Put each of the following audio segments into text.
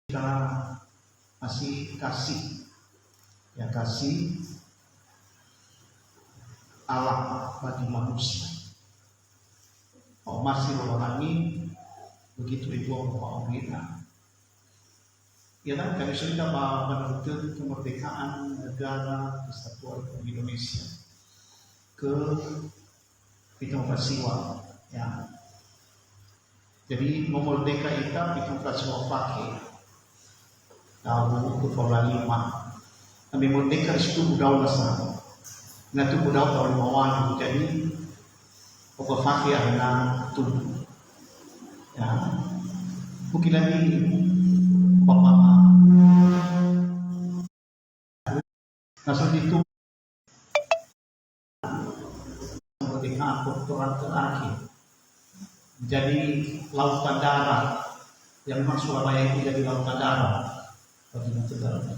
kita masih kasih, ya kasih Allah bagi manusia. Masih memerangi begitu ribu Bapak kita. Ya kan kami sudah menuntut kemerdekaan negara Kesatuan Republik Indonesia ke Pitung Kasiwa, ya. Jadi memerdeka kita Pitung Kasiwa pakai tahun ke-5. Kami merdeka di situ budau besar. Nah itu budau tahun 5. Jadi pokok pakai anak tubuh. Ya, mungkin lagi bapak langsung itu kemerdekaan perturan terakhir jadi lautan darat yang memang Surabaya itu jadi lautan darat bagi negara.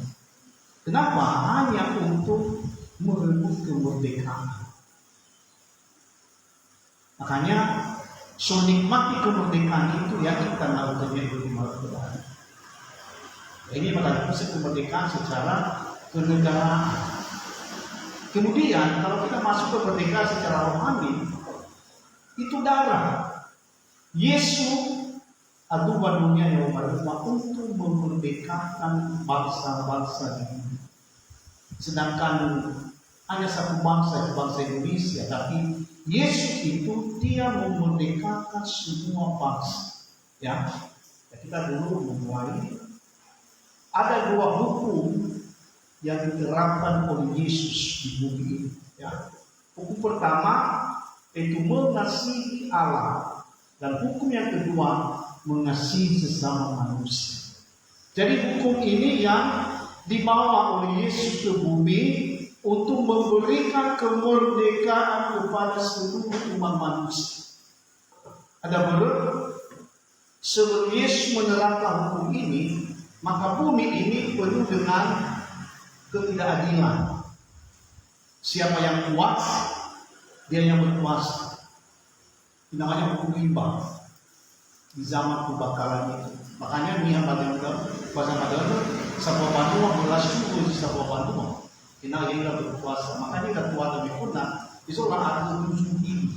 Kenapa? Hanya untuk merebut kemerdekaan. Makanya menikmati kemerdekaan itu ya kita melakukannya di kemerdekaan. Ini adalah proses kemerdekaan secara kenegaraan. Kemudian kalau kita masuk ke kemerdekaan secara rohani, itu darah Yesus aduan dunia yang berubah untuk memerdekakan bangsa-bangsa di dunia. Sedangkan hanya satu bangsa Indonesia, tapi Yesus itu dia memerdekakan semua bangsa. Ya, kita dulu memulai ada 2 hukum yang diterapkan oleh Yesus di bumi ini. Ya. Hukum pertama itu mengasihi Allah, dan hukum yang kedua mengasihi sesama manusia. Jadi hukum ini yang dibawa oleh Yesus ke bumi untuk memberikan kemerdekaan kepada seluruh umat manusia. Ada benar, sebelum Yesus menerapkan hukum ini, maka bumi ini penuh dengan ketidakadilan. Siapa yang kuat, dia yang berkuasa. Ini namanya hukum rimba di zaman kebakaran itu. Makanya niat bahasa Madura, sebuah bantuan belas suku di sebuah bantuan. Kita yang berkuasa. Makanya kita kuat lebih punah. Itu orang ada 7 ini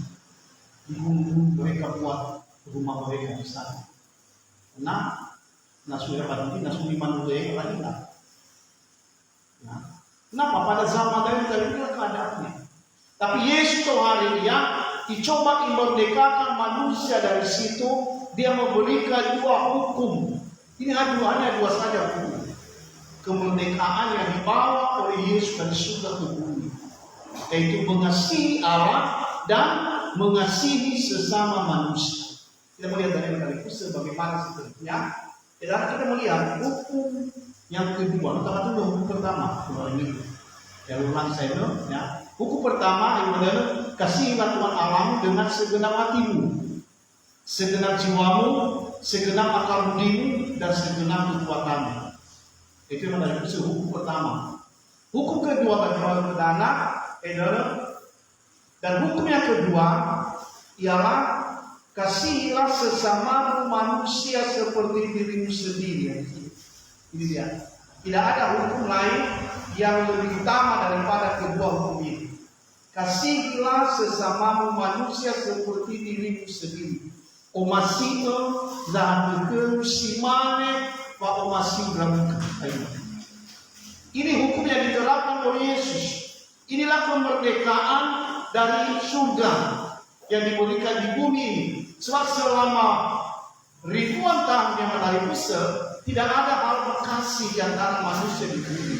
di bumi mereka buat rumah mereka di sana. Nah, nasuya pasti nasuli manusia lagi lah. Ya. Kenapa pada zaman dari itu keadaannya? Tapi Yesus hari dia dicoba memerdekakan manusia dari situ. Dia memberikan 2 hukum. Ini hanya 2 saja hukum. Kemerdekaan yang dibawa oleh Yesus dari surga ke bumi, yaitu mengasihi Allah dan mengasihi sesama manusia. Kita melihat dari itu sebagaimana seterusnya. Dan kita melihat hukum yang kedua. Kita dulu hukum pertama. Ini ya ulang saya dulu. Ya. Hukum pertama yang benar, kasihilah Tuhan Allahmu dengan segenap hatimu, segenap jiwamu, segenap akal budimu, dan segenap kekuatanmu. Itu adalah hukum pertama. Hukum kedua bagi perdana adalah, dan hukum yang kedua ialah kasihilah sesama manusia seperti dirimu sendiri. Ini dia. Tidak ada hukum lain yang lebih utama daripada kedua hukum ini. Kasihilah sesamamu manusia seperti dirimu sendiri. Omasito zahadukeru simane wa omasi gramuka. Ini hukum yang diterapkan oleh Yesus. Inilah kemerdekaan dari surga yang diberikan di bumi ini. Sebab selama ribuan tahun yang dari Mesir, tidak ada hal berkasih di antara manusia di bumi.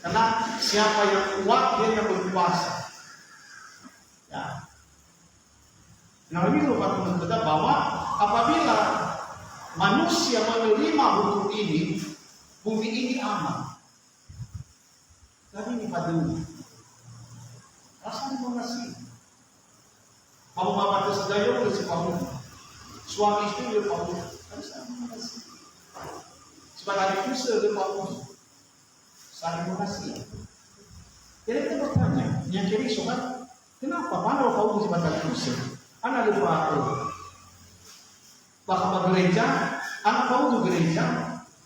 Karena siapa yang kuat, dia yang berkuasa. Ya. Nah ini merupakan menunjukkan bahwa apabila manusia menerima hukum ini, bumi ini aman. Tapi ini pada rasanya mengasihi. Mau bapak tersedaya oleh si Paul, suami istri oleh Paul, harus mengasihi. Sebagai kusa oleh Paul, saling mengasihi. Jadi kita bertanya, yang kiri sobat, kenapa mana Paul sebagai kusa? Anak lupa bahwa gereja, anak Paul itu gereja,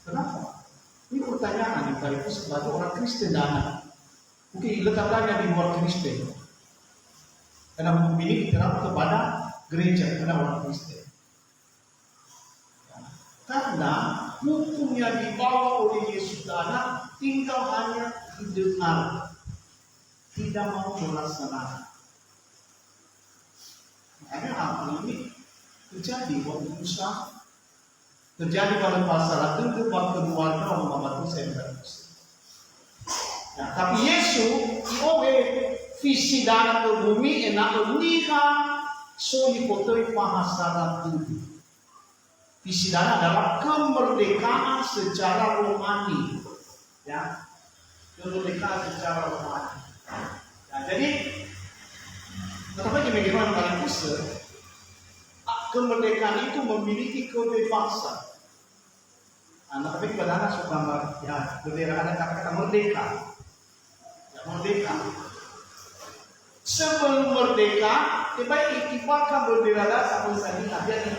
Kenapa? Ini pertanyaan yang tadi sebagai orang Kristen dan oke, letakkannya di luar Kristen. Karena memiliki terap kepada gereja kepada orang Kristen. Karena hukum yang dibawa oleh Yesus dan anak tinggal hanya didengar, tidak mau melaksanakan. Makanya hal ini terjadi waktu Musa, terjadi pada masalah itu waktu keluarga Muhammad Hussein. Ya, tapi Yesus iowe visi dana ke bumi enak nikah so dipotoi pahasara itu. Visi dana adalah kemerdekaan secara rohani, ya, kemerdekaan secara rohani. Ya, jadi, tetapi bagaimana paling besar, kemerdekaan itu memiliki kebebasan. Nah, tapi kebenaran suka ya, bendera ada kata-kata merdeka, ya, merdeka. Sebelum merdeka, kita ikibatkan bendera dasar misalnya dia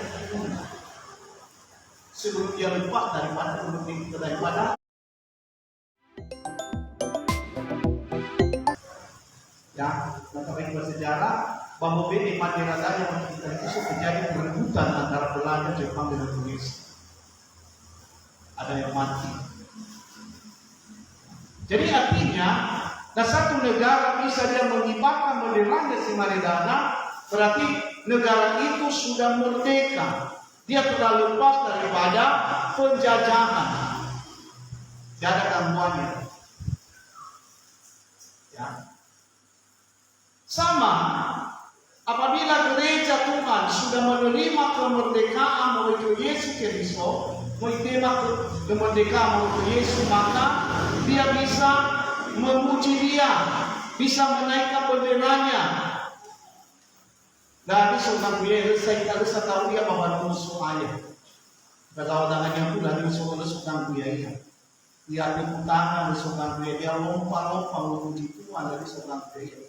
sebelum dia lepas daripada ya, tetapi bersejarah bahwa di Madinah yang itu terjadi perebutan antara Belanda, Jepang dan Indonesia. Ada yang mati. Jadi artinya, satu negara bisa dia mengibarkan benderanya si Maridana, berarti negara itu sudah merdeka. Dia telah lepas daripada penjajahan. Tidak ada gangguannya. Ya. Sama, apabila gereja Tuhan sudah menerima kemerdekaan melalui Yesus Kristus, menerima kemerdekaan melalui Yesus, maka dia bisa memuji dia, bisa menaikkan benderanya. Dari seorang dia, saya harus tahu dia bahwa musuh ayah. Kalau tangannya pun dari seorang dia, dia diputarkan dari seorang dia lompat memuji Tuhan dari seorang dia.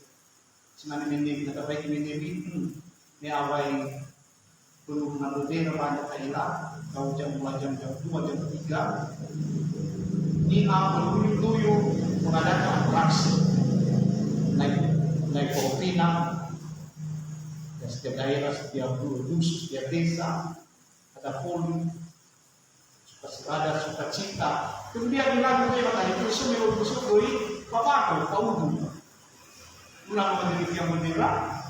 Senang ini kita baik ini awal belum bendera banyak kailah, kau jam 2 jam 2 jam 3. Ini tuyul mengadakan atraksi naik pina. Setiap daerah, setiap dusun, setiap desa ada poli, ada sukacita. Kemudian bilang dia katanya itu semua busuk dari bapak kau dulu. Ulang menjadi yang bendera.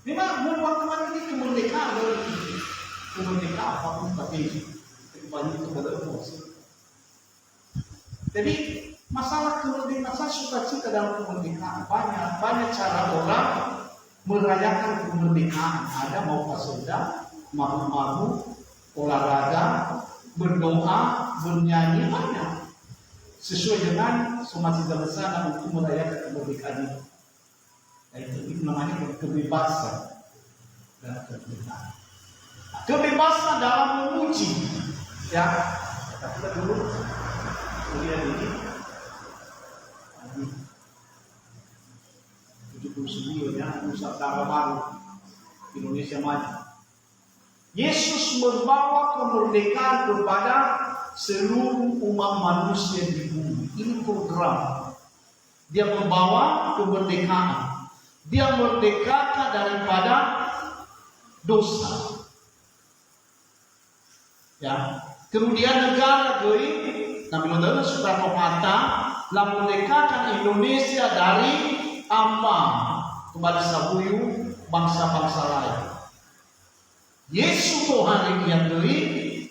Memang membuat teman ini kemerdekaan apapun tapi banyak kepada emosi. Jadi masalah kemerdekaan, masalah sukacita dalam kemerdekaan banyak cara orang merayakan kemerdekaan. Ada mau kasida, mabuk-mabuk, olahraga, berdoa, bernyanyi, banyak sesuai dengan semasa zaman untuk merayakan kemerdekaan itu. Itu namanya kebebasan dan kemerdekaan. Kebebasan dalam memuji, ya. Kita dulu kuliah ini 79 ya, Nusantara Baru, Indonesia Maju. Yesus membawa kemerdekaan kepada seluruh umat manusia di bumi. Ini program. Dia membawa kemerdekaan. Dia merdekakan daripada dosa. Ya. Kemudian negara Goi, Nabi Muhammad Soekarno Hatta telah merdekakan Indonesia dari ambang kepada sabuyu bangsa-bangsa lain. Yesus Tuhan yang Goi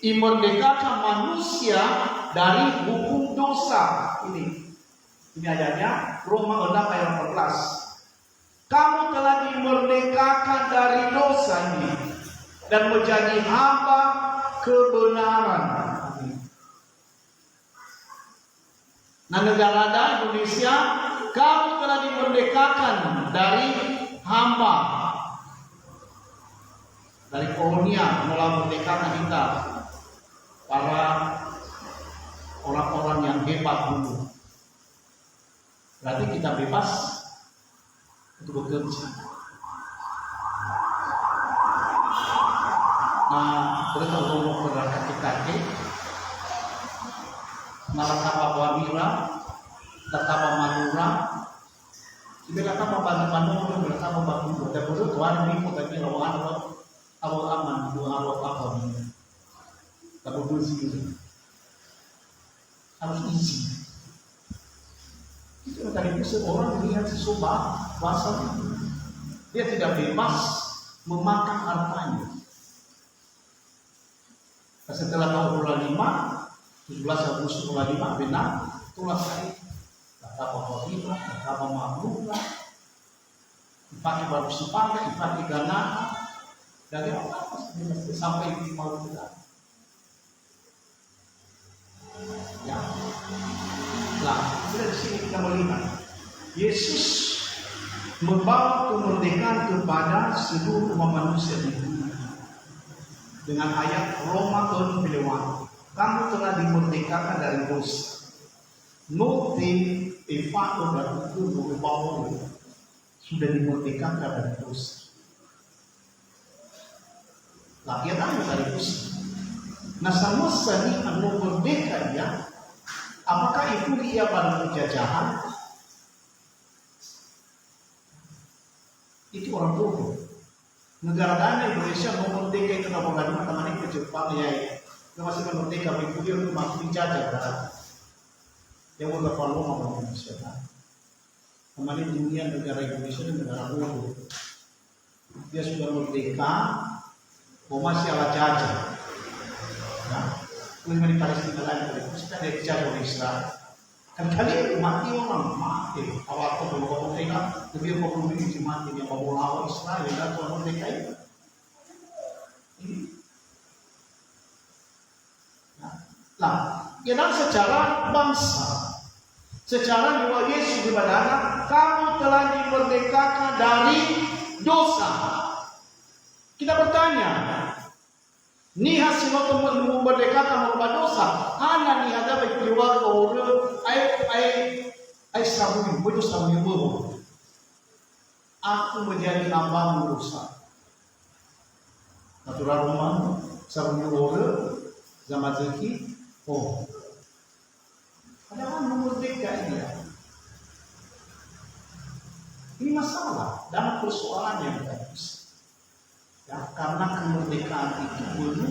merdekakan manusia dari hukum dosa. Ini ayatnya Roma 6 ayat 14. Kamu telah dimerdekakan dari dosa ini dan menjadi hamba kebenaran. Nah, negara Indonesia, kamu telah dimerdekakan dari hamba, dari kolonial, mulai merdekakan kita para orang-orang yang hebat dulu. Berarti kita bebas untuk bekerja. Nah, berita ngomong pada kaki-kaki Malakapa Wamira, Tatapa Manura, Ibelakapa Bantu, Belakapa Bantu, dan betul Tuhan ini tapi lawan awal aman, dua awal apa ini, tak betul sih, harus isi. Itu tadi seorang melihat sesuatu bahasa dia tidak bebas memakan hartanya. Setelah tahun 5, 17 Agustus 5 benar, itulah saya. Kata Bapak Ibu, kata Mahluk lah, dipakai baru sipakai, dipakai ganaan, dari apa sampai di mau tidak. Ya, lah, dari sini kita melihat Yesus membawa kemerdekaan kepada seluruh umat manusia di dunia dengan ayat Roma 6:1. Kamu telah dimerdekakan dari dosa. Note fatto da tutto che Paolo sudah dimerdekakan dari dosa. Lah dia tahu dari dosa. Nah sama sekali merdeka ya. Apakah itu dia pada penjajahan? Itu orang bodoh. Negara dana Indonesia mau merdeka itu nggak boleh teman-teman itu Jepang ya. Kita masih merdeka begitu dia untuk masuk dijajah kan. Dia mau berpalu sama Indonesia kan. Teman dunia negara Indonesia dan negara bodoh. Dia sudah merdeka, mau masih ala jajah. Nah, kalau di Palestina lain, kita ada dijajah oleh Israel. Kan kali mati orang mati. Awal itu kalau mereka lebih populer di mati yang mau lawan Israel dan Tuhan mereka itu. Nah, ya dan secara bangsa, secara jiwa Yesus di badana, kamu telah dimerdekakan dari dosa. Kita bertanya, niha sino teman memerdekakan dari dosa, ana niha dapat keluar orang ai sabun, betul sabun bohong. Aku menjadi hamba dosa. Natural roman, sabun orang, zaman zeki, oh. Padahal memerdeka ini. Ini masalah dalam persoalan yang bagus. Ya, karena kemerdekaan itu belum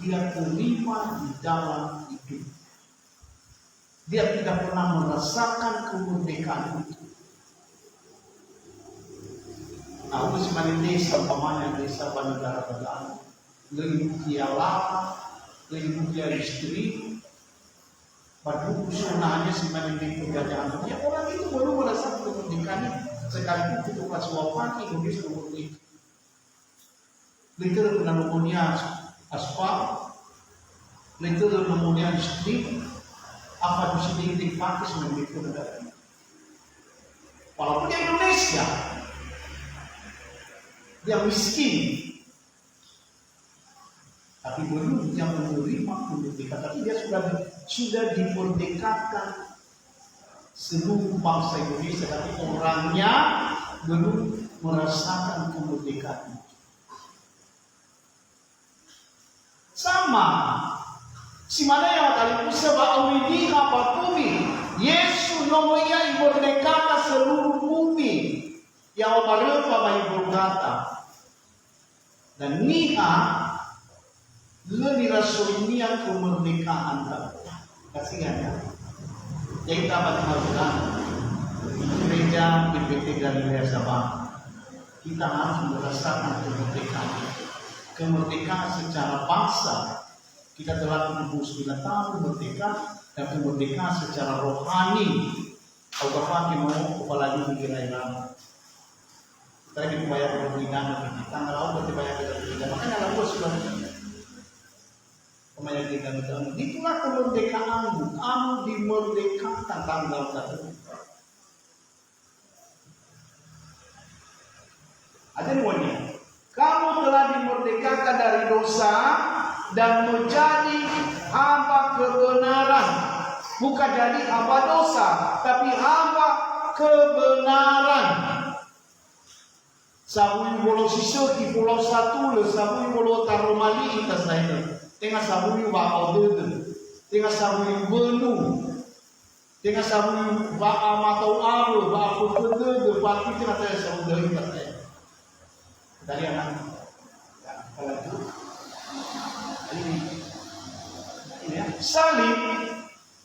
dia terima di dalam hidup. Dia tidak pernah merasakan kemerdekaan itu. Aku sebagai desa, umpamanya desa negara negara, lebih dia lama, lebih dia istri, pada usunanya sebagai penjajahan. Ya orang itu baru merasakan kemerdekaan sekalipun itu kelas wafat Indonesia merdeka. Later pneumonia aspal, later pneumonia strik, apa di sini dipakai sebagai negara. Walaupun di Indonesia, dia miskin, tapi belum yang menerima kemerdekaan. Tapi dia sudah dimerdekakan seluruh bangsa Indonesia, tapi orangnya belum merasakan kemerdekaan. Sama, si mana yang kali sebab awidi apa bumi, Yesus nomornya dimerdekakan seluruh bumi, yang baru apa ibu kata, dan niha lebih rasulnya kemerdekaan kasihan ya. Yang kita maksudkan gereja PPT Galilea Sabah, kita harus merasakan kemerdekaan secara bangsa. Kita telah 79 tahun merdeka dan kemerdekaan secara rohani. Kalau mau apalagi di Irairan. Kita lagi dibayar berbidang kita nggak tahu dibayar berbidang. Makanya lalu sudah pemain kita betul. Itulah kemerdekaanmu. Kamu dimerdekakan tanggal 1. Ada nuannya. Kamu telah dimerdekakan dari dosa dan menjadi hamba kebenaran. Bukan jadi hamba dosa, tapi hamba kebenaran. Sabui bolo sisyo di pulau 1 le sabui bolo taromali kita saya. Tengah sabui wa odede. Tengah sabui benu, tengah sabui ba'a matau aru, ba'a putede, ba'a kita kata sabui dari kata. Dari anak, kalau itu, ini ya. Salib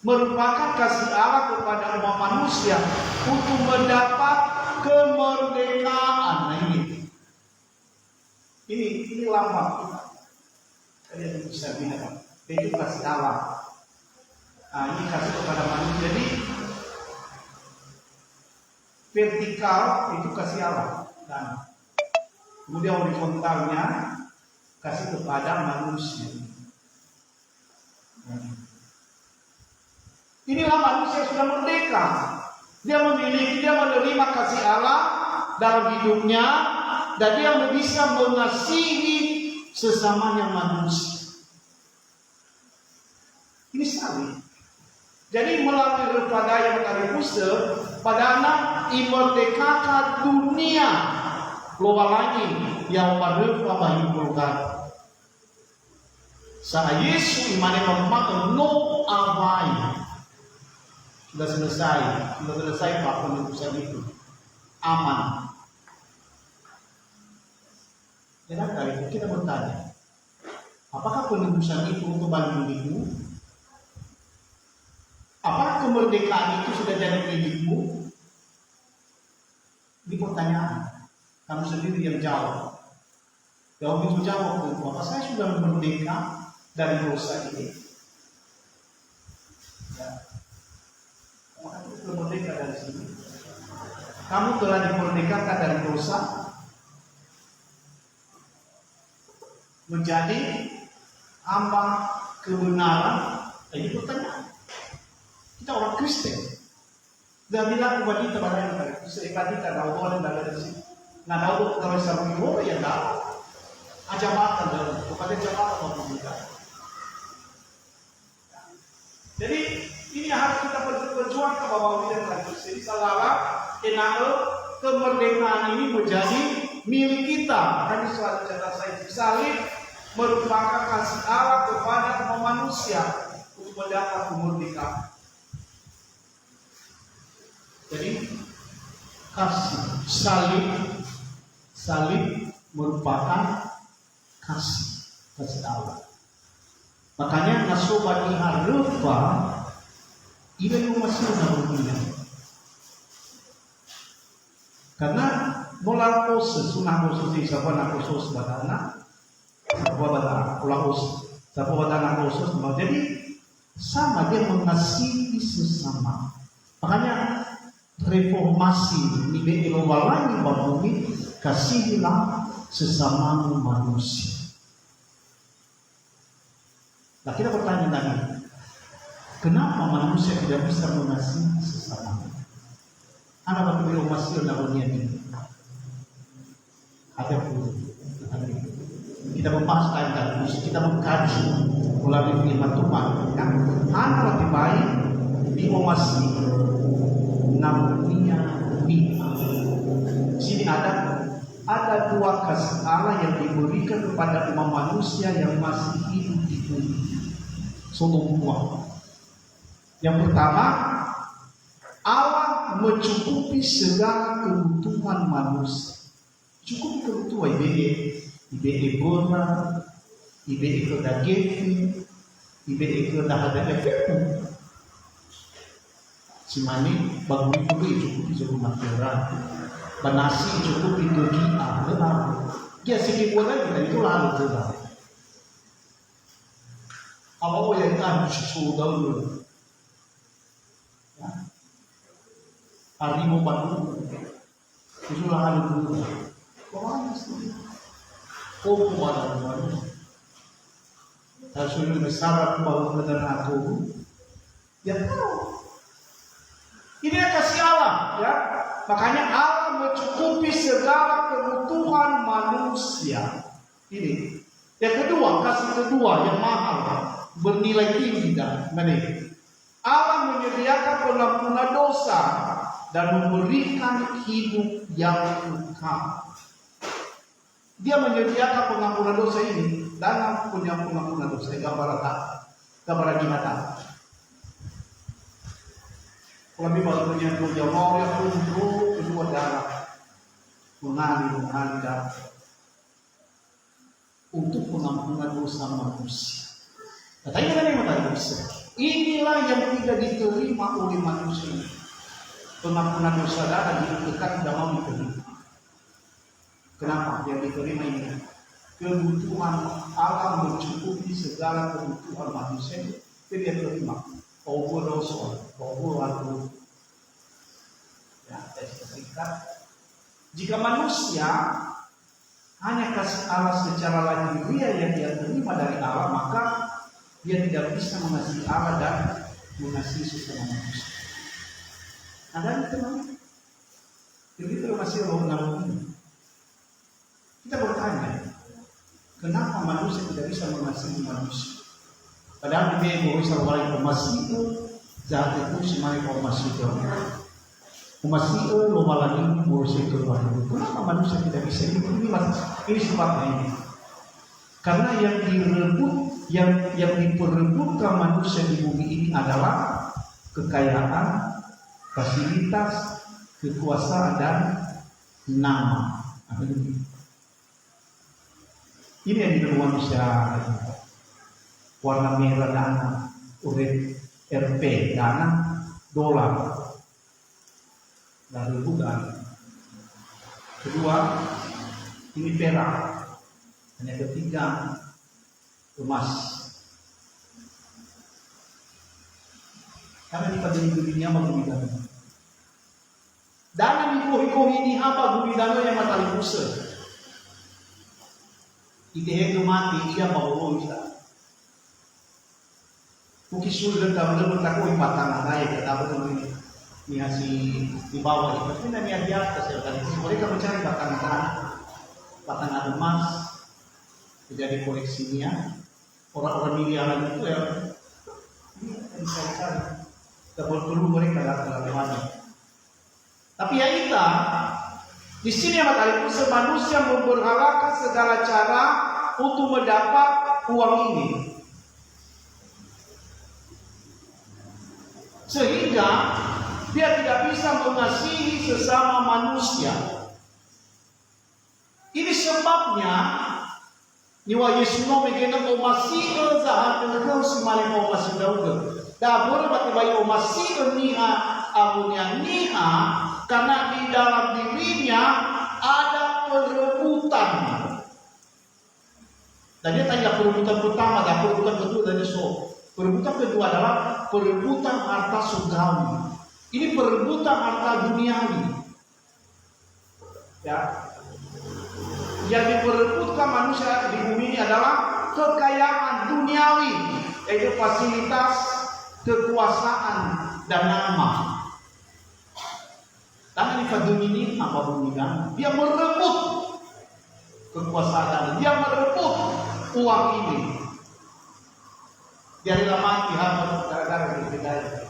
merupakan kasih Allah kepada umat manusia untuk mendapat kemerdekaan. Nah ini lambang kita. Kalian bisa lihat, itu kasih Allah. Nah, ini kasih kepada manusia. Jadi vertikal itu kasih Allah. Dan kemudian horizontalnya kasih kepada manusia. Inilah manusia sudah merdeka. Dia memiliki, dia menerima kasih Allah dalam hidupnya, dan dia bisa mengasihi sesamanya manusia. Ini salib. Jadi melalui repadaya kali kuste pada anak imerdekakan dunia luar lagi yang baru bahimpulkan. Sa Yesu imane memang no awai. Sudah selesai Pak penebusan itu. Aman. Dan kali itu kita bertanya, apakah penebusan itu untuk bagi milikmu? Apakah kemerdekaan itu sudah jadi milikmu? Ini pertanyaan. Kamu sendiri yang jawab. Jawab itu jawab, apakah saya sudah merdeka dari dosa ini? Ya. Kamu sudah merdeka dari sini. Kamu telah dimerdekakan dari dosa menjadi hamba kebenaran. Ini pertanyaan. Kita orang Kristen. Dan bilang kepada kita bahwa kita tahu boleh dari sini. Nah, tahu kalau sama orang yang tahu. Ajamatan dalam kepada jamaah maupun kita. Jadi ini harus kita perjuangkan bahwa kita lanjut. Jadi salah enae kemerdekaan ini menjadi milik kita. Hanya suatu catatan saya salib merupakan kasih Allah kepada manusia untuk mendapat kemerdekaan. Jadi kasih salib merupakan kasih Allah. Makanya nasobat iharupa ini masih berbunyi. Karena molar khusus sunah khusus siapa nak khusus badana, siapa badana ulah khusus, siapa badana khusus. Jadi sama dia mengasihi sesama. Makanya reformasi ini berwalani bumi kasihilah sesama manusia. Nah kita bertanya tadi, kenapa manusia tidak bisa mengasihi sesama? Ada waktu masih dunia ini. Ada pun. Kita membahas tentang kita mengkaji melalui firman Tuhan. Ada lebih baik di masih namanya bina. Sini ada dua kasih Allah yang diberikan kepada umat manusia yang masih hidup di bumi. Semua. Yang pertama, Allah mencukupi segala kebutuhan manusia. Cukup kebutuhan IBE gona, IBE kedagefi, IBE kedahadagefi. Simani bagui itu cukup itu rumah orang. Banasi cukup itu dia, benar. Dia sedikit bulan itu lalu benar. Apa yang kan sudah dulu. Harimau Bandung itu lalu dulu. Kemana sih? Oh, kemana? Hasil besar bahwa benar aku. Ya tahu. Ini kasih Allah, ya. Makanya Allah mencukupi segala kebutuhan manusia. Ini. Yang kedua, kasih kedua yang mahal, bernilai tinggi dan menarik. Allah menyediakan pengampunan dosa dan memberikan hidup yang kekal. Dia menyediakan pengampunan dosa ini dalam pengampunan dosa gambaran binatang. Kami baru punya kerja mau yang untuk kedua darah mengalir darah untuk pengampunan dosa manusia. Katanya yang manusia. Inilah yang tidak diterima oleh manusia. Pengampunan dosa darah dekat tidak mau diterima. Kenapa? Yang diterima ini kebutuhan alam mencukupi segala kebutuhan manusia. Itu dia terima. Overdosa, overload. Ya, singkat. Jika manusia hanya kasih Allah secara lahiriah yang dia terima dari Allah, maka dia tidak bisa mengasihi Allah dan mengasihi sesama manusia. Ada yang teman? Jadi masih roh ini. Kita bertanya, kenapa manusia tidak bisa mengasihi manusia? Padahal dia boleh selalu masih jahat itu semai masih itu. Masih lo malah ini boleh keluar. Kenapa manusia tidak bisa ini sebabnya ini? Karena yang direbut, yang diperebutkan manusia di bumi ini adalah kekayaan, fasilitas, kekuasaan dan nama. Ini yang di manusia. Warna merah dana, urip RP dana, dolar, lalu bukan. Kedua, ini perak. Dan yang ketiga, emas. Karena di pada dunia menggubidana. Dana mikoh ini apa gubidana yang matali pusat. Ite mati ia bawa bisa. Mungkin sudah tahu bertakwa impatan ada ya dapat ini hasil di bawah itu. Tapi nanti di atas ya tadi mereka mencari batang emas menjadi koleksinya. Orang-orang miliaran itu ya dicari-cari. Tak perlu mereka datang mana. Tapi ya kita di sini yang kali itu manusia memperhalakan segala cara untuk mendapat uang ini. Sehingga dia tidak bisa mengasihi sesama manusia. Ini sebabnya niwa Yesus no megena o masih zahat dengan semale o masih dauga. Da boleh bagi bayi o masih niha abunya niha karena di dalam dirinya ada perebutan. Dan dia tanya perebutan pertama dan perebutan kedua dari so. Perebutan kedua adalah perebutan harta surgawi. Ini perebutan harta duniawi. Ya. Yang diperebutkan manusia di bumi ini adalah kekayaan duniawi, yaitu fasilitas, kekuasaan, dan nama. Dan di dunia ini apa bunyinya? Dia merebut kekuasaan, dia merebut uang ini. Dia rela mati harus gara-gara dibedai.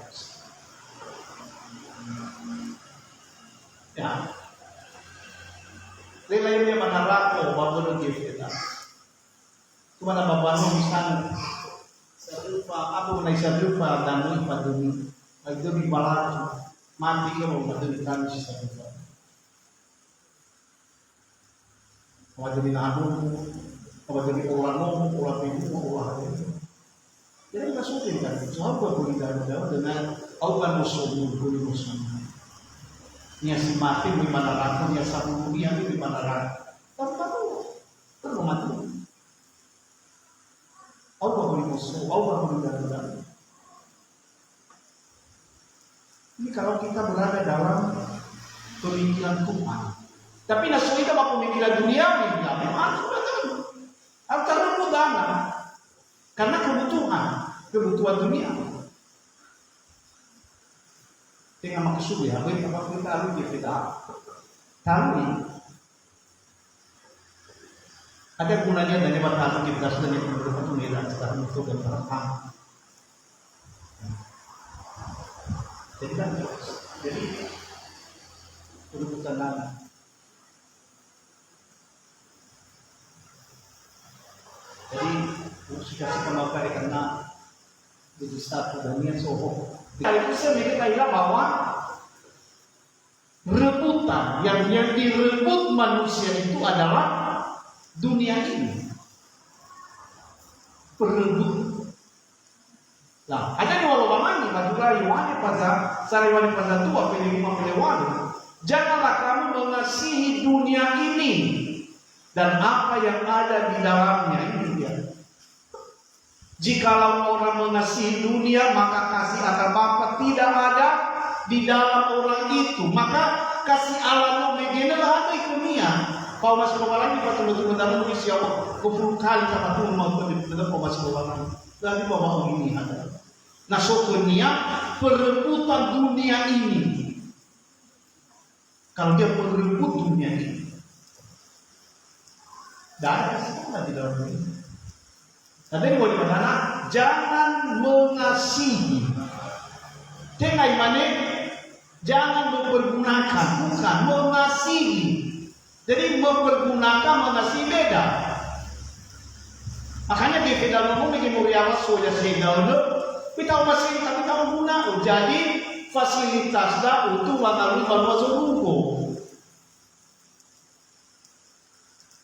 Ya. Rela dia menarako baru kita. Cuma nama baru misalnya serupa apa menai serupa dan lupa demi itu di balas mati kalau batu di kami serupa. Kalau jadi nadu, kalau jadi orang ibu, orang itu. Jadi kita sulit kan, coba boleh jauh dengan awan musuh. Nya si mati di mana rata, nya satu dunia di mana rata. Tahu perlu mati. Awan boleh musuh, awan boleh jauh. Ini kalau kita berada dalam pemikiran Tuhan. Tapi nasuh itu apa pemikiran dunia? Memang antara dana. Karena kebutuhan dunia. Tengah maksud ya, apa kita lalu kita tahu ada gunanya dari batas kita sudah diperlukan dunia sekarang itu dan berapa. Jadi kan, jadi kebutuhan dana. Jadi sudah kita mau karena jadi satu dunia soho Itu saya mikir bahwa rebutan yang direbut manusia itu adalah dunia ini. Perebut. Nah, ada di walau-walau pada Yohane pada sariwani pada tua pilih pelewani. Janganlah kamu mengasihi dunia ini dan apa yang ada di dalamnya. Ini dia. Jikalau orang mengasihi dunia, maka kasih akan Bapa tidak ada di dalam orang itu. Maka kasih Allah no megenalah ada dunia. Kau masih bawalan di betul-betul dalam siapa kufur kali sama Tuhan mau betul kau masih bawalan. Lalu bawa ini ada. Nah, soalnya perebutan dunia ini. Kalau dia merebut dunia ini, tidak ada kasih Allah di dalam dunia. Tapi ini boleh mana? Jangan mengasihi. Dengan mana? Jangan mempergunakan, bukan mengasihi. Jadi mempergunakan, mengasihi beda. Makanya di dalam ngomong bikin muria sudah sedang kita masih tapi tahu guna. Jadi fasilitas dah untuk mengalami masuk hukum.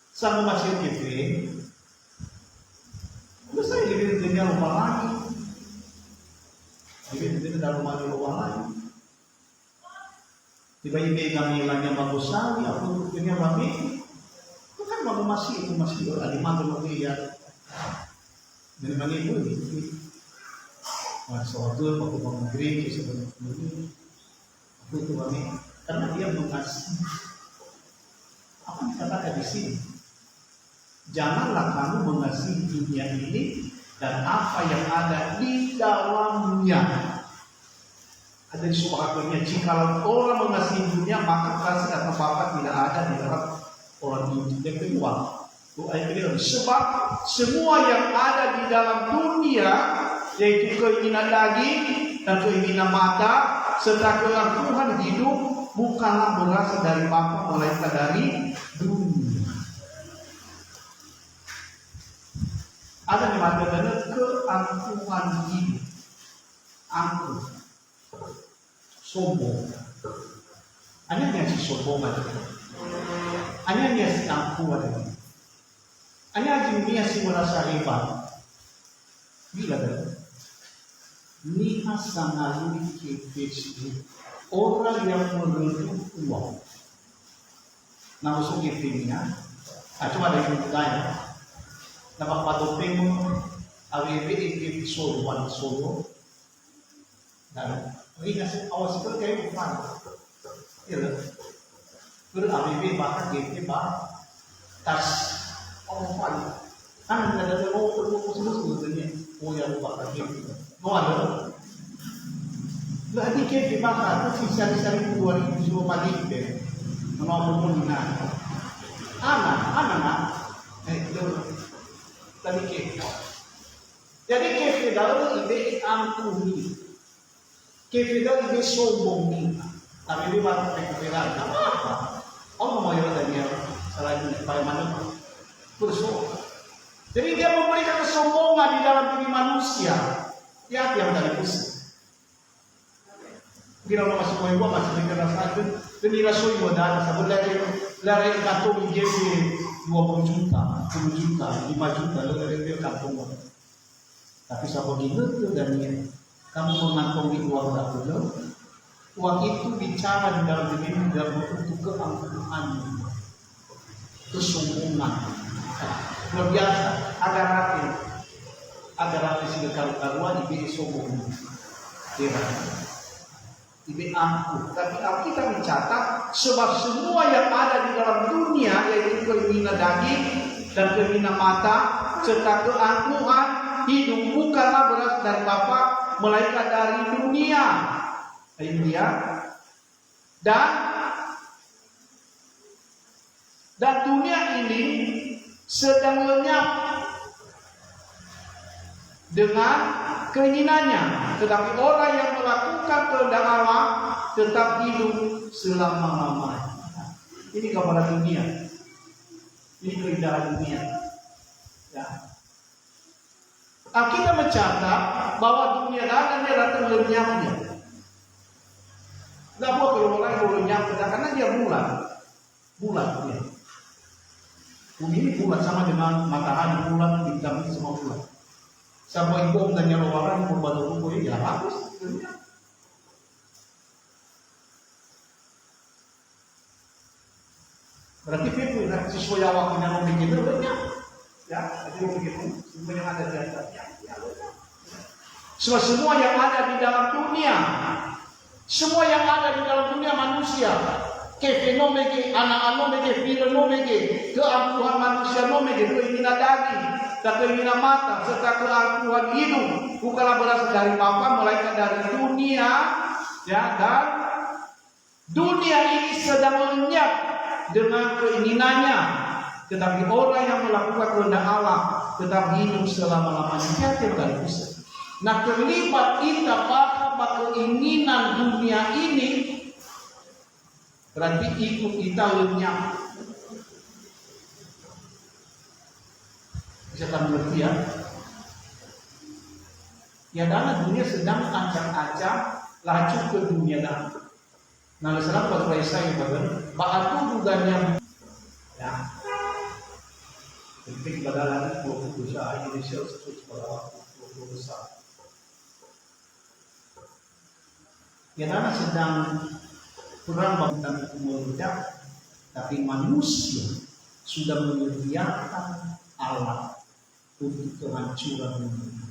Sama masih gitu. Terus saya lebih dunia lupa lagi. Lebih dunia dalam rumah lupa lagi. Tiba-tiba kami lagi bagus sekali. Aku dunia kami. Itu kan baru masih itu masih ada mantul lagi ya. Dan kami itu. Suatu waktu mau negeri sebenarnya aku itu kami karena dia mengasihi. Apa yang dikatakan di sini? Janganlah kamu mengasihi dunia ini dan apa yang ada di dalamnya. Ada di suarakannya, jika orang mengasihi dunia maka kasih atau Bapa tidak ada di dalam orang itu. Yang kedua, ayat kedua, sebab semua yang ada di dalam dunia yaitu keinginan daging dan keinginan mata serta keangkuhan hidup bukanlah berasal dari Bapa melainkan dari dunia. Ada yang mengatakan keangkuhan hidup, angkuh, sombong. Hanya yang si sombong aja, hanya yang si angkuh aja, hanya yang si merasa hebat. Bila dah. Niha sangalu kefesi orang yang menuntut uang. Nah, usung kefenya. Cuma ada yang bertanya. Nampak pada temu AWB episode 1 solo. Dan ini kasih awas seperti kayak bukan. Iya. Terus AWB bahkan GP tas orang kan ada terus sebetulnya. Oh yang bakal GP. No ada. Berarti kayak dibakar itu sisa-sisa 2000 paling deh. Nomor mana? Anak. Tadi kayak. Jadi kayak dalam ide ampuni. Kayak dalam ide sombong ni. Tapi dia baru kepikiran apa? Allah mau yang dia selain bagaimana bersombong. Jadi dia memberikan kesombongan di dalam diri manusia. Ya, yang dari pusat. Kira orang masih mau masih dengar satu. Demi rasul modal, sabun lari kantung dia 20 juta, 10 juta, 5 juta, lari dia kantung. Tapi sabun itu dan kamu mengantongi uang dahulu. Uang itu bicara di dalam diri dalam bentuk keangkuhan, kesombongan. Luar biasa, agar hati sudah karuan ibu sombong, ibu angkuh. Tapi Alkitab mencatat sebab semua yang ada di dalam dunia yaitu keinginan daging dan keinginan mata serta keangkuhan hidup bukanlah berasal dari Bapa melainkan dari dunia. Dunia dan dunia ini sedang lenyap dengan keinginannya, tetapi orang yang melakukan kehendak Allah tetap hidup selama-lamanya. Ini gambaran dunia, ini keindahan dunia. Ya. Alkitab mencatat bahwa dunia dan dia datang lenyapnya. Tidak boleh kalau orang yang lenyap karena dia bulat. Ya. Bumi ini bulat sama dengan matahari bulat, bintang itu semua bulat. Sampai bom dan nyawa orang membantu ruko ini ya bagus. Berarti itu sesuai awak yang bikin itu lenyap. Ya, jadi begitu. Semua yang ada di atasnya, ya lenyap. Semua yang ada di dalam dunia, semua yang ada di dalam dunia manusia, fenomena anak-anak fenomena keangkuhan manusia nomege keinginan daging dan keinginan mata serta keangkuhan hidup bukanlah berasal dari Bapa melainkan dari dunia, ya, dan dunia ini sedang lenyap dengan keinginannya, tetapi orang yang melakukan kehendak Allah tetap hidup selama-lamanya. Nah, terlibat kita pada keinginan dunia ini berarti ikut kita lenyap. Bisa kamu ngerti ya? Ya, karena dunia sedang acak-acak laju ke dunia dah. Nah, sekarang buat saya bagian, batu duganya, ya. Penting badalan puluh besar Indonesia sesuai pada waktu puluh besar. Ya, karena sedang kurang bangunan itu meledak, tapi manusia sudah menyediakan alat untuk kehancuran dunia.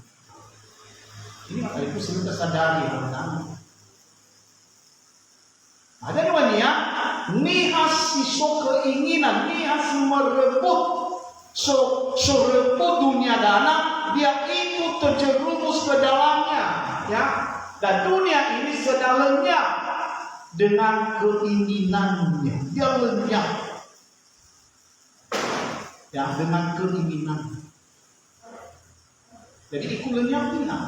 Ini maka itu sering tersadari pertama. Ada namanya nihas siso keinginan, nihas merebut, so rebut dunia dana, dia ikut terjerumus ke dalamnya, ya. Dan dunia ini sedang lenyap dengan keinginannya, dia lenyap, ya, dengan keinginan. Jadi ikut lenyap dunia.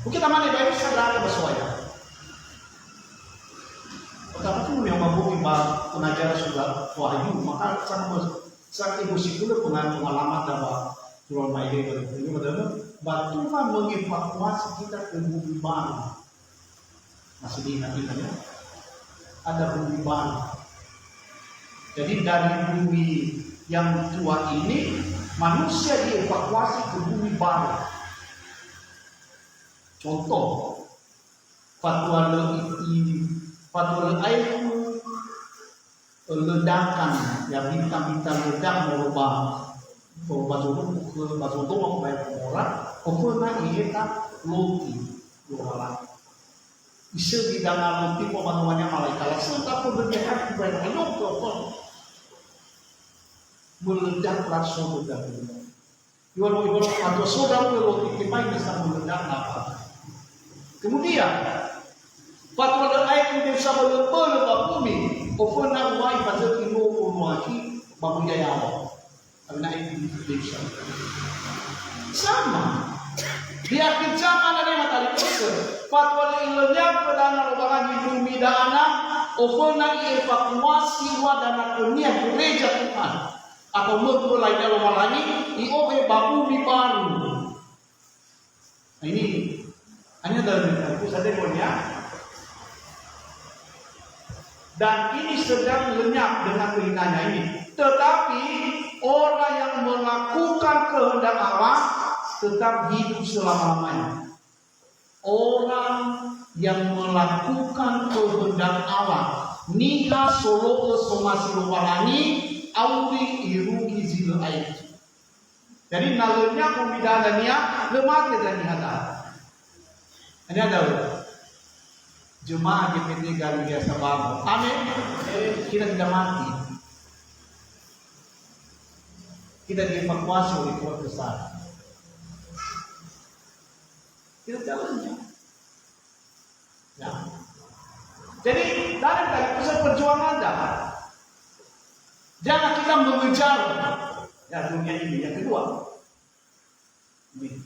Mungkin teman ibadah sadar bersuara. Pertama itu yang membumi pengajar sudah wahyu, maka saat ibu sikula pengalaman dapat jual maide ini adalah Tuhan mengevakuasi kita ke bumi baru. Masih diingat-ingat ya? Ada bumi baru. Jadi dari bumi yang tua ini manusia dievakuasi ke bumi baru. Contoh, fatwa itu ledakan, ya, bintang-bintang ledak merubah bazodo mau bayar orang, pokoknya ini tak loti jualan. Bisa di dalam loti pemanuannya malaikat, serta berdekat kepada hidup kau meledak langsung ledak. Iwan atau saudara loti kipai bisa meledak apa? Kemudian fatwa ayat yang bisa meledak bumi, pokoknya wai pada kilo umaki bangun jaya. Karena itu bisa sama. Di akhir zaman ada yang matahari kotor. Fatwa lenyap perdana lubangan di bumi dana, pokoknya evakuasi wadana dunia gereja Tuhan. Atau mulai dalam lagi, iohe bumi baru. Nah, ini hanya dalam itu saja punya. Dan ini sedang lenyap dengan keinginannya ini. Tetapi orang yang melakukan kehendak Allah tetap hidup selama-lamanya. Orang yang melakukan kehendak Allah niha solo somasi lowalani auri irugi zil air. Jadi nalurnya pembidadania lemah dan nihada. Ini ada jemaah GPT Garuda Sabang. Amin. Kita tidak mati. Kita dievakuasi oleh Tuhan besar. Kita jalannya. Ya. Jadi dari pusat perjuangan dah. Jangan kita mengejar ya dunia ini. Yang kedua, ini.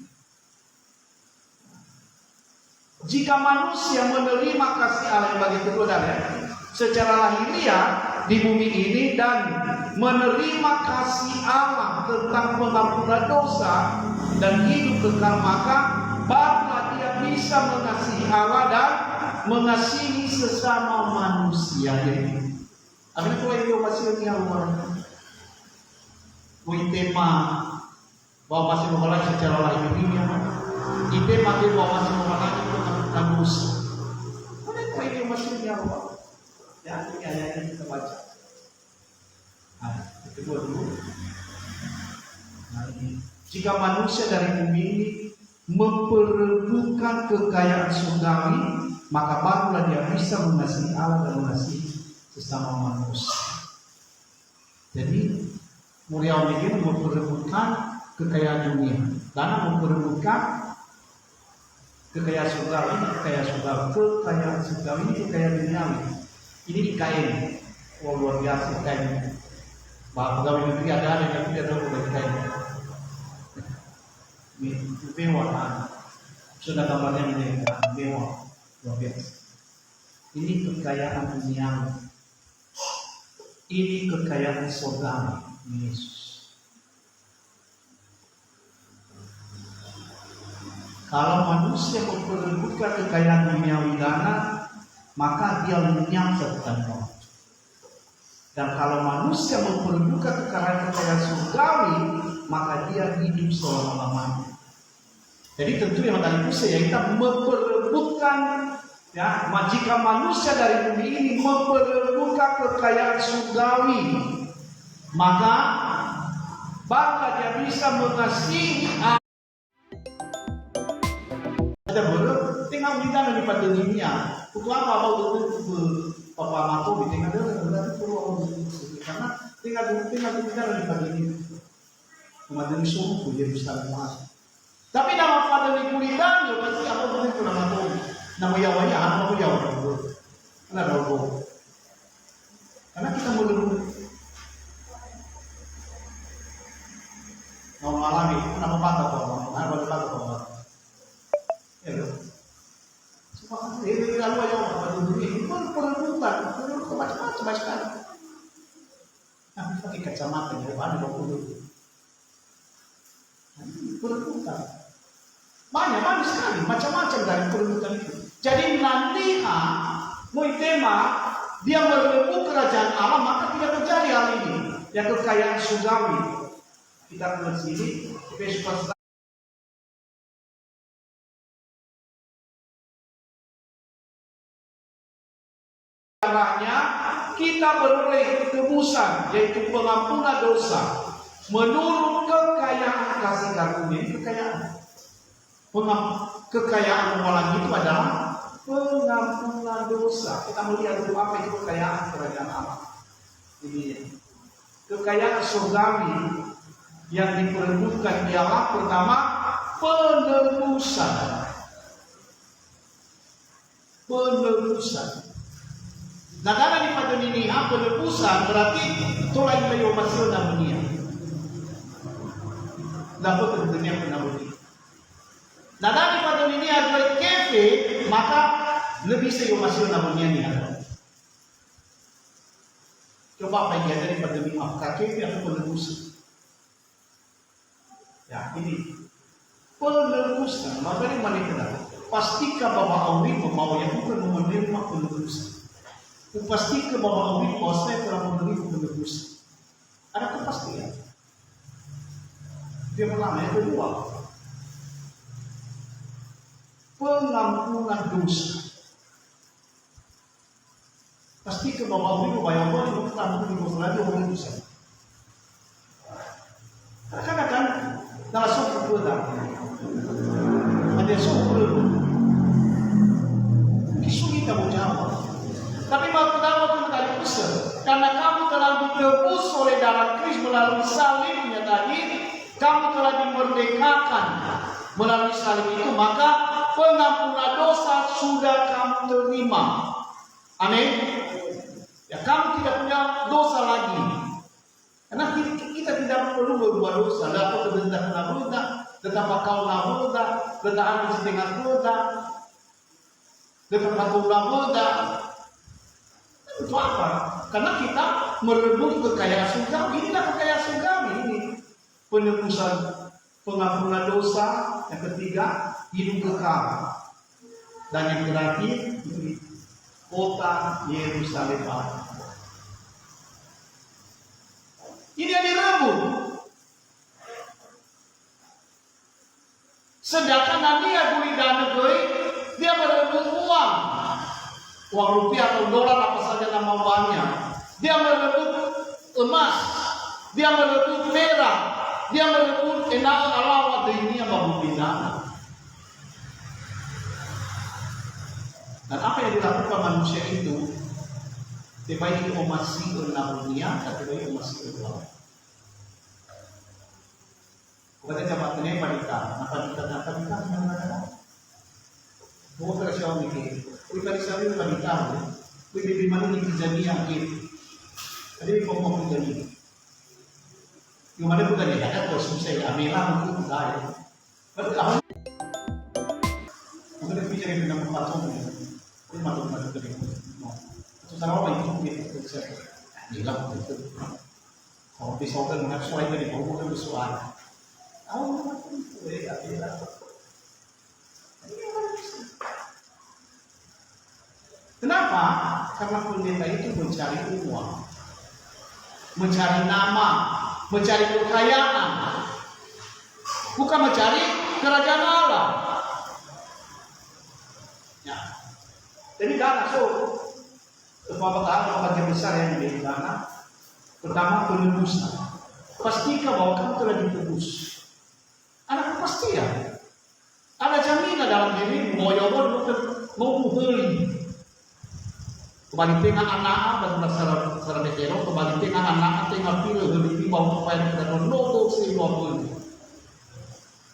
Jika manusia menerima kasih Allah yang bagi kedua secara lahiriah di bumi ini dan menerima kasih Allah tentang pengampunan dosa, dan hidup kekal, maka barulah dia bisa mengasihi Allah dan mengasihi sesama manusia. Jadi, amin ko ay masih ni Allah. Kung tema bahwa masih mengalami secara lahir dunia, tema bahwa masih mengalami tentang dosa. Amin ko ay masih ni Allah. Ya, ini ayat yang kita baca. Nah, kedua dulu. Nah, ini. Jika manusia dari bumi ini memperebutkan kekayaan surgawi, maka barulah dia bisa mengasihi Allah dan mengasihi sesama manusia. Jadi, Mulia ini memperebutkan kekayaan dunia, karena memperebutkan kekayaan surgawi, kekayaan surgawi ini kekayaan duniawi. Ini dikain, luar biasa kainnya. Bahwa pegawai negeri ada yang tidak ada udah dikain. Mewah, sudah gambarnya mewah, luar biasa. Ini kekayaan duniawi, ini kekayaan surgawi Yesus. Kalau manusia memperebutkan kekayaan duniawi dana, maka dia lenyap serta maut. Dan kalau manusia memperebutkan kekayaan surgawi, maka dia hidup selama-lamanya. Jadi tentu yang tadi itu kita memperebutkan, ya, jika manusia dari bumi ini memperebutkan kekayaan surgawi, maka barulah dia bisa mengasihi. Ada baru tinggal kita dari pada dunia. Untuk apa mau papa matu di tengah dia perlu karena tinggal kita dari pada dunia. Kemudian suruh dia bisa masuk. Tapi nama pada di kulitan, ya pasti apa pun itu nama Tuhan. Nama Yahweh, nama Yahweh. Karena dogo. Karena kita melulu. Mau alami, nama patah kau, nama patah kau. Ya loh. Ini lalu aja pada dunia ini pun perebutan, macam-macam sekali. Nah, pakai kacamata di depan ada dulu. Perebutan. Banyak sekali, macam-macam dari perebutan itu. Jadi nanti tema dia merebut kerajaan Allah, maka tidak terjadi hal ini. Yang kekayaan surgawi. Kita ke sini, Efesus caranya kita beroleh tebusan, yaitu pengampunan dosa, menurut kekayaan kasih karunia. Kekayaan orang itu adalah pengampunan dosa. Kita melihat dulu apa itu kekayaan kerajaan Allah. Ini kekayaan surgawi yang diperebutkan ialah pertama penebusan. Nah, karena di pada ini penebusan berarti itulah yang masuk dalam dunia. Dapat dunia penabuh. Nah, daripada ini ada kefe, maka lebih masuk namanya ni ada. Coba apa yang ada daripada ini kefe atau penebusan. Ya, ini penebusan. Maka ini mana kita? Pastikan bahwa awin membawa yang bukan menerima penebusan. Pastikan bahwa awin bahwa saya telah menerima penebusan. Ada kepastian. Dia pertama, yang kedua. Pengampunan dosa. Pasti ke bawah ini bayar boleh bukan di bawah lagi orang dosa. Kadang-kadang dalam suku kita ada suku kisah kita jawab. Tapi mau kita dari besar karena kamu telah ditebus oleh darah Kristus melalui salibnya tadi, kamu telah dimerdekakan melalui salib itu, maka pengampunan dosa sudah kamu terima. Amin. Ya, kamu tidak punya dosa lagi. Karena kita tidak perlu berbuat dosa. Dapat berbentak kena berbentak, tetap kau nak berbentak, berbentak setengah berbentak, tetap kau nak berbentak. Itu apa? Karena kita merebut kekayaan surgawi. Inilah kekayaan surgawi ini. Penebusan pengampunan dosa, yang ketiga hidup kekal, dan yang terakhir kota Yerusalem baru. Ini yang direbut. Sedangkan Nania Guridano dia merebut uang rupiah atau dolar apa saja nama uangnya. Dia merebut emas, dia merebut perak, dia merebut enal alawat ini yang babubina. Dan apa yang dilakukan manusia itu? Tiba-tiba itu masih enam dunia, tapi itu masih uang. Kepada jabatannya wanita, apa Bukan pada siapa mikir, kita disari wanita, kita di mana ini kejadian gitu. Tadi ngomong kejadian. Yang mana bukan ya, ada terus saya amila mungkin saya. Tapi apa? Mungkin bicara dengan patung ya, ini matung tadi. Secara apa itu gitu saya bilang itu. Kalau pisau kan mengenai dari bau kan bersuara. Tahu itu ya bilang. Kenapa? Karena pendeta itu mencari uang, mencari nama, mencari kekayaan, bukan mencari kerajaan Allah. Ya. Jadi dana bagian besar yang di dana. Pertama penebusan. Pastikan bahwa kamu telah ditebus. Ada kepastian. Ada jaminan dalam diri bahwa Yahweh mau beli. Kembali tengah anak dan masyarakat dekero, kembali tengah anak tengah pilih lebih mau apa yang kita nopo si nopo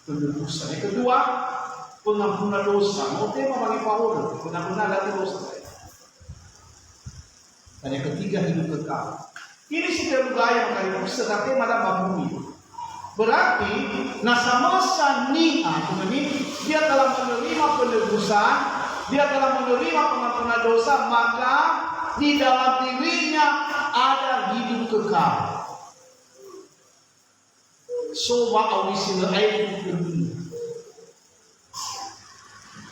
penebusan. Yang kedua, pengampunan dosa. Mau tema bagi Paulus, pengampunan dosa. Dan yang ketiga hidup kekal. Ini sudah budaya mengenai sedang malam bumi. Berarti nasamasa niha ini dia telah menerima penebusan, dia telah menerima pengampunan dosa, maka di dalam dirinya ada hidup kekal. Soba awisil air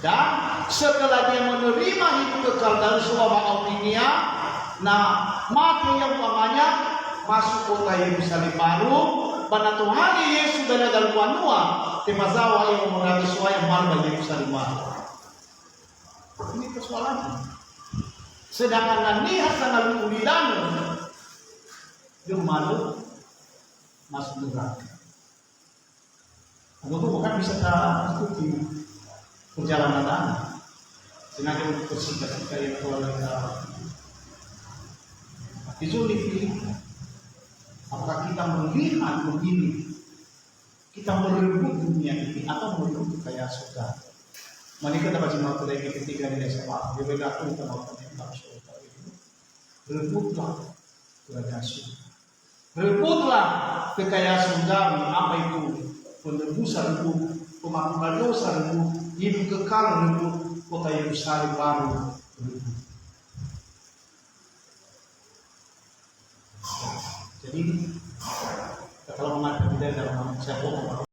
dan setelah dia menerima hidup kekal dari soba awinia, nah mati yang umpamanya masuk kota Yerusalem baru. Pada Tuhan Yesus dari dalam wanua temazawa yang mengalami suaya malu bagi Yerusalem baru. Ini persoalannya. Sedangkan Nania sangat ulidan, dia malu masuk neraka. Aku tuh bukan bisa ikuti perjalanan anak. Sengaja untuk bersingkat yang keluar dari itu dipilih. Apakah kita melihat begini, kita merebut dunia ini atau merebut kekayaan surga? Mereka dapat cuma lagi ketiga di SMA. Dia berlaku tentang tentang surga ini. Rebutlah kekayaan surga. Rebutlah kekayaan surga. Apa itu? Penebusan rebut, pengampunan dosa rebut, hidup kekal rebut, kota Yerusalem baru rebut. Jadi kalau mengatakan tidak dalam siapa